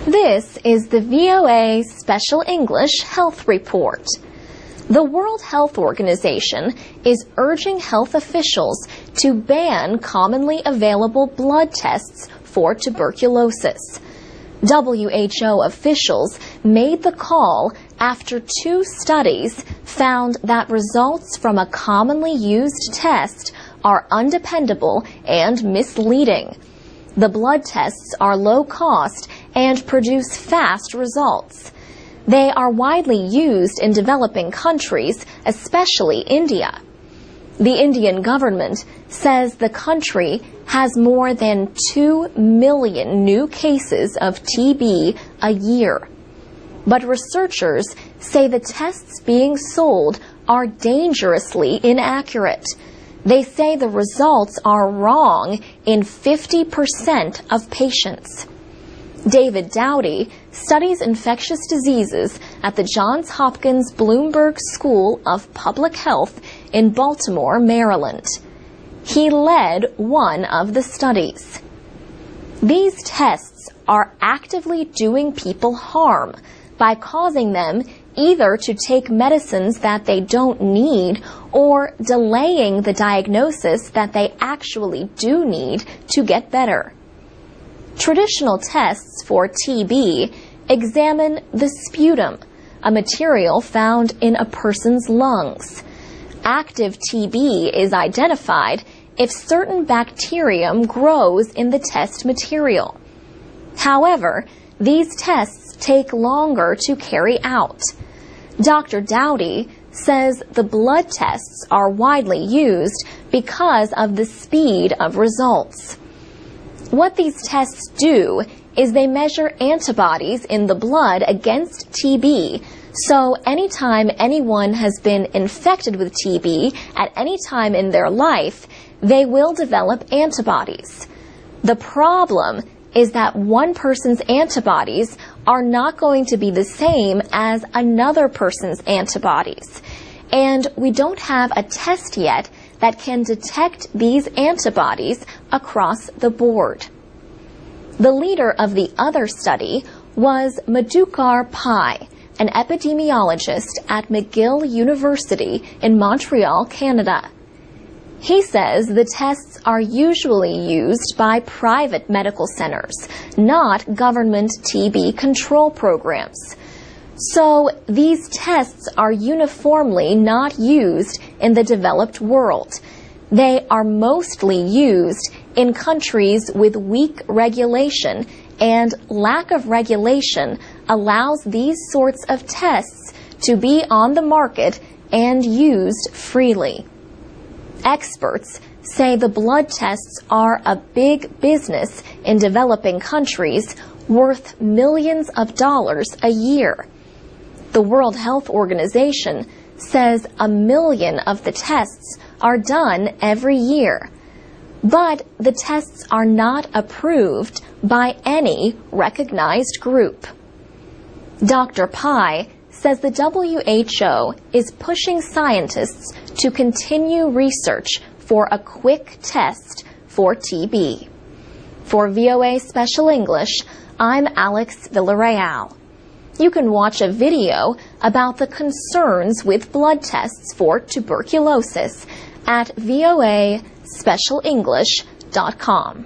This is the VOA Special English Health Report. The World Health Organization is urging health officials to ban commonly available blood tests for tuberculosis. WHO officials made the call after 2 studies found that results from a commonly used test are undependable and misleading. The blood tests are low cost and produce fast results. They are widely used in developing countries, especially India. The Indian government says the country has more than 2 million new cases of TB a year. But researchers say the tests being sold are dangerously inaccurate. They say the results are wrong in 50% of patients. David Dowdy studies infectious diseases at the Johns Hopkins Bloomberg School of Public Health in Baltimore, Maryland. He led one of the studies. These tests are actively doing people harm by causing them either to take medicines that they don't need or delaying the diagnosis that they actually do need to get better. Traditional tests for TB examine the sputum, a material found in a person's lungs. Active TB is identified if certain bacterium grows in the test material. However, these tests take longer to carry out. Dr. Dowdy says the blood tests are widely used because of the speed of results. What these tests do is they measure antibodies in the blood against TB, so anytime anyone has been infected with TB at any time in their life, they will develop antibodies. The problem is that one person's antibodies are not going to be the same as another person's antibodies. And we don't have a test yet that can detect these antibodies across the board. The leader of the other study was Madhukar Pai, an epidemiologist at McGill University in Montreal, Canada. He says the tests are usually used by private medical centers, not government TB control programs. So these tests are uniformly not used in the developed world. They are mostly used in countries with weak regulation, and lack of regulation allows these sorts of tests to be on the market and used freely. Experts say the blood tests are a big business in developing countries, worth millions of dollars a year. The World Health Organization says 1 million of the tests are done every year. But the tests are not approved by any recognized group. Dr. Pai says the WHO is pushing scientists to continue research for a quick test for TB. For VOA Special English, I'm Alex Villarreal. You can watch a video about the concerns with blood tests for tuberculosis at voaspecialenglish.com.